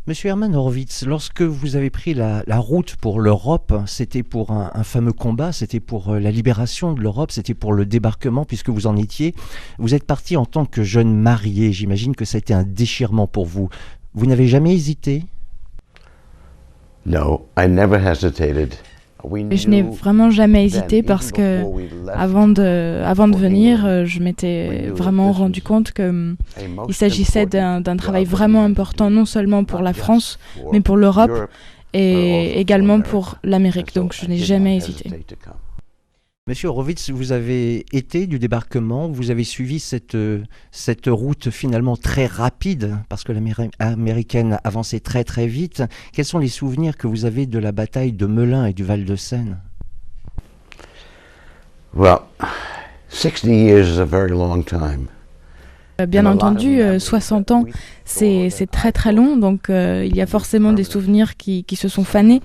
Monsieur Hermann Horowitz, lorsque vous avez pris la route pour l'Europe, c'était pour un fameux combat, c'était pour la libération de l'Europe, c'était pour le débarquement, puisque vous en étiez. Vous êtes parti en tant que jeune marié, j'imagine que ça a été un déchirement pour vous. Vous n'avez jamais hésité? No, I never hesitated. Et je n'ai vraiment jamais hésité parce que avant de venir, je m'étais vraiment rendu compte qu'il s'agissait d'un travail vraiment important, non seulement pour la France, mais pour l'Europe et également pour l'Amérique. Donc je n'ai jamais hésité. Monsieur Horowitz, vous avez été du débarquement, vous avez suivi cette route finalement très rapide, parce que l'américaine avançait très très vite. Quels sont les souvenirs que vous avez de la bataille de Melun et du Val-de-Seine? Well, 60 years is a very long time. Bien entendu, 60 ans, c'est très très long, donc il y a forcément des souvenirs qui se sont fanés,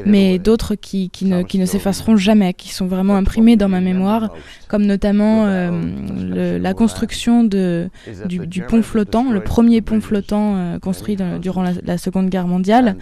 mais d'autres qui ne s'effaceront jamais, qui sont vraiment imprimés dans ma mémoire, comme notamment la construction du pont flottant, le premier pont flottant construit durant la Seconde Guerre mondiale.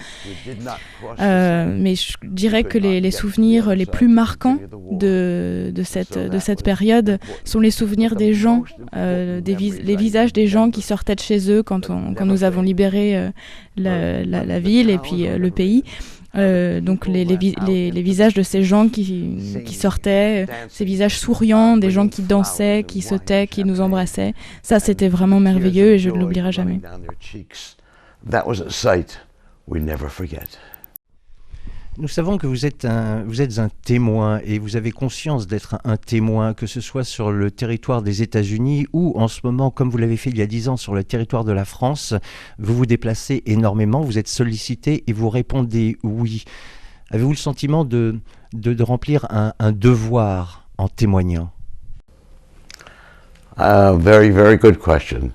Mais je dirais que les souvenirs les plus marquants de cette période sont les souvenirs des gens, les visages des gens qui sortaient de chez eux quand nous avons libéré la ville et puis le pays. Donc les visages de ces gens qui sortaient, ces visages souriants, des gens qui dansaient, qui sautaient, qui nous embrassaient. Ça, c'était vraiment merveilleux et je ne l'oublierai jamais. That was a sight we never forget. Nous savons que vous êtes un témoin et vous avez conscience d'être un témoin, que ce soit sur le territoire des États-Unis ou en ce moment, comme vous l'avez fait il y a 10 ans sur le territoire de la France, vous vous déplacez énormément, vous êtes sollicité et vous répondez oui. Avez-vous le sentiment de remplir un devoir en témoignant? Very, very good question.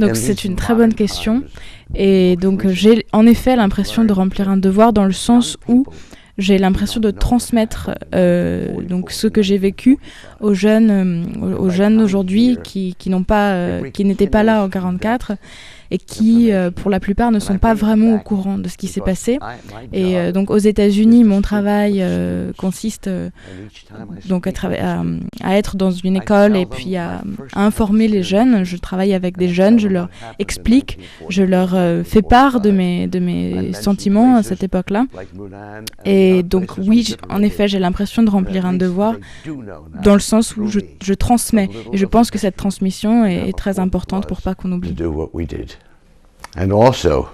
Donc c'est une très bonne question et donc j'ai en effet l'impression de remplir un devoir dans le sens où j'ai l'impression de transmettre donc ce que j'ai vécu aux jeunes aujourd'hui qui n'étaient pas là en 44 et qui, pour la plupart, ne sont pas vraiment au courant de ce qui s'est passé. Et donc, aux États-Unis, mon travail consiste donc à être dans une école et puis à informer les jeunes. Je travaille avec des jeunes, je leur explique, je leur fais part de mes sentiments à cette époque-là. Et donc, oui, en effet, j'ai l'impression de remplir un devoir dans le sens où je transmets. Et je pense que cette transmission est très importante pour pas qu'on oublie. And also,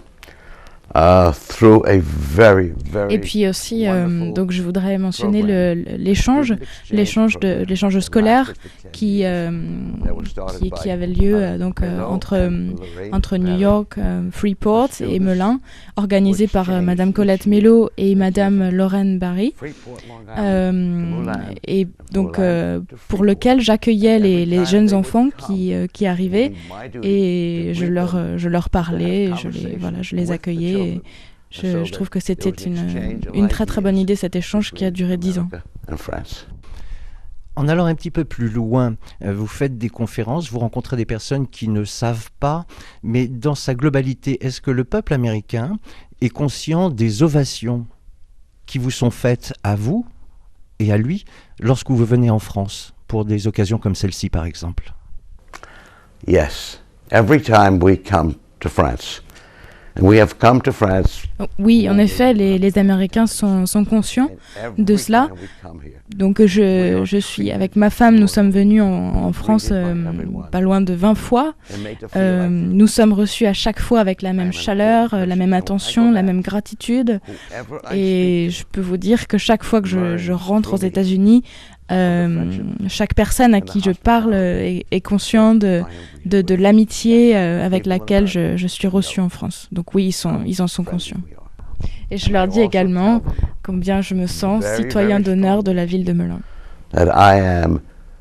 et puis aussi, donc je voudrais mentionner l'échange scolaire qui avait lieu donc entre New York, Freeport et Melun, organisé par Madame Colette Mello et Madame Lorraine Barry, et donc pour lequel j'accueillais les jeunes enfants qui arrivaient et je leur parlais, je les accueillais. Et je trouve que c'était une très très bonne idée, cet échange qui a duré 10 ans. En allant un petit peu plus loin, vous faites des conférences, vous rencontrez des personnes qui ne savent pas, mais dans sa globalité, est-ce que le peuple américain est conscient des ovations qui vous sont faites à vous et à lui lorsque vous venez en France, pour des occasions comme celle-ci par exemple? Yes, every time we come to France. Oui, en effet, les Américains sont conscients de cela. Donc je suis avec ma femme, nous sommes venus en France pas loin de 20 fois. Nous sommes reçus à chaque fois avec la même chaleur, la même attention, la même gratitude. Et je peux vous dire que chaque fois que je rentre aux États-Unis, chaque personne à qui je parle est conscient de l'amitié avec laquelle je suis reçue en France. Donc oui, ils en sont conscients. Et je leur dis également combien je me sens citoyen d'honneur de la ville de Melun. That I am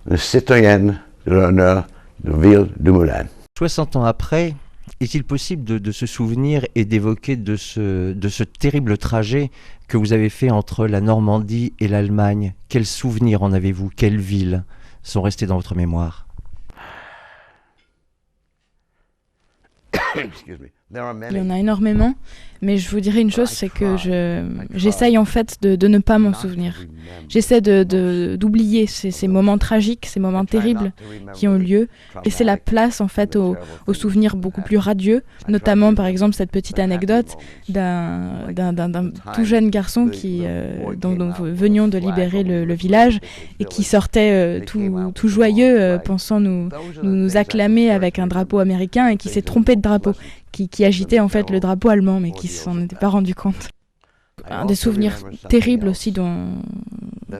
a citoyen d'honneur de la ville de Melun. 60 ans après, est-il possible de se souvenir et d'évoquer de ce terrible trajet que vous avez fait entre la Normandie et l'Allemagne? Quels souvenirs en avez-vous? Quelles villes sont restées dans votre mémoire? Il y en a énormément, mais je vous dirais une chose, c'est que j'essaye en fait de ne pas m'en souvenir. J'essaie d'oublier ces moments tragiques, ces moments terribles qui ont eu lieu, laisser la place en fait aux souvenirs beaucoup plus radieux, notamment par exemple cette petite anecdote d'un tout jeune garçon dont nous venions de libérer le village et qui sortait tout joyeux, pensant nous acclamer avec un drapeau américain et qui s'est trompé de drapeau. Qui agitait en fait le drapeau allemand, mais qui s'en était pas rendu compte. Un des souvenirs terribles aussi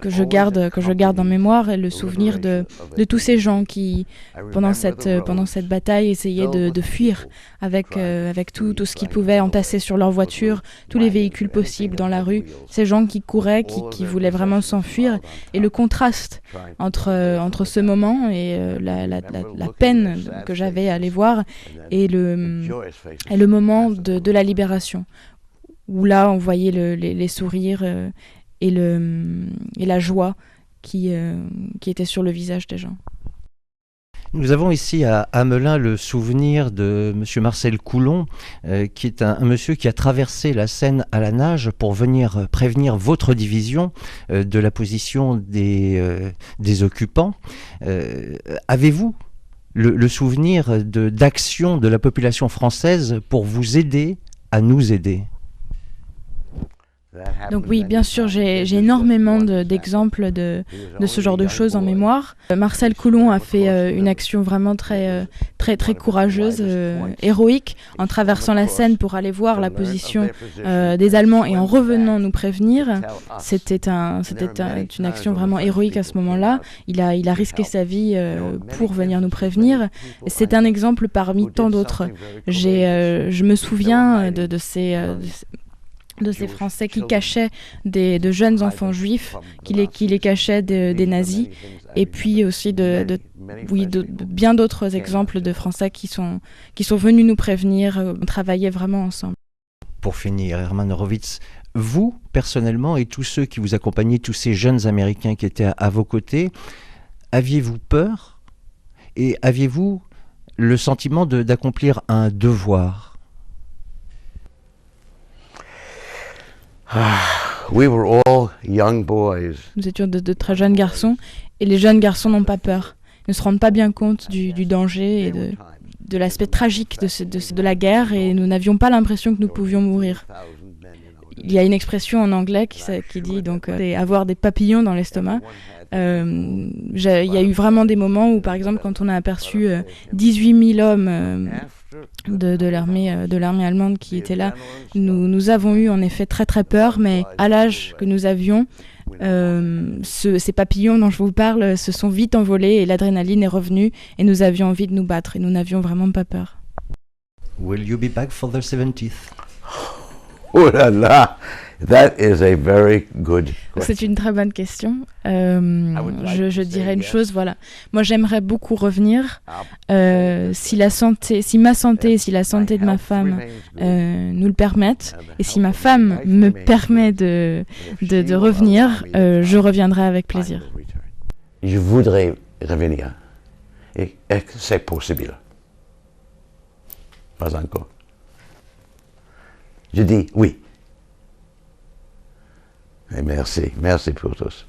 que je garde en mémoire est le souvenir de tous ces gens qui, pendant cette bataille, essayaient de fuir avec tout ce qu'ils pouvaient entasser sur leur voiture, tous les véhicules possibles dans la rue, ces gens qui couraient, qui voulaient vraiment s'enfuir, et le contraste entre ce moment et la peine que j'avais à les voir et le moment de la libération, où là on voyait les sourires et la joie qui était sur le visage des gens. Nous avons ici à Hamelin le souvenir de M. Marcel Coulon, qui est un monsieur qui a traversé la Seine à la nage pour venir prévenir votre division de la position des occupants. Avez-vous le souvenir d'action de la population française pour vous aider à nous aider ? Donc oui, bien sûr, j'ai énormément d'exemples de ce genre de choses en mémoire. Marcel Coulon a fait une action vraiment très courageuse, héroïque, en traversant la Seine pour aller voir la position des Allemands et en revenant nous prévenir. C'était une action vraiment héroïque à ce moment-là. Il a risqué sa vie pour venir nous prévenir. C'est un exemple parmi tant d'autres. Je me souviens de ces Français qui cachaient de jeunes enfants juifs, qui les cachaient des nazis, et puis aussi de bien d'autres exemples de Français qui sont venus nous prévenir, on travaillait vraiment ensemble. Pour finir, Hermann Horowitz, vous, personnellement, et tous ceux qui vous accompagnaient, tous ces jeunes Américains qui étaient à vos côtés, aviez-vous peur et aviez-vous le sentiment d'accomplir un devoir ? We were all young boys. Nous étions de très jeunes garçons, et les jeunes garçons n'ont pas peur. Ils ne se rendent pas bien compte du danger et de l'aspect tragique de la guerre, et nous n'avions pas l'impression que nous pouvions mourir. Il y a une expression en anglais qui dit donc avoir des papillons dans l'estomac. Il y a eu vraiment des moments où, par exemple, quand on a aperçu 18 000 hommes de l'armée allemande qui étaient là, nous avons eu en effet très très peur, mais à l'âge que nous avions, ces papillons dont je vous parle se sont vite envolés et l'adrénaline est revenue et nous avions envie de nous battre et nous n'avions vraiment pas peur. Will you be back for the 70th? Oh là là, that is a very good question. C'est une très bonne question. Je dirais une chose, voilà. Moi, j'aimerais beaucoup revenir si ma santé, si la santé de ma femme nous le permettent, et si ma femme me permet de revenir, je reviendrai avec plaisir. Je voudrais revenir. Et c'est possible. Pas encore. Je dis oui. Et merci pour tous.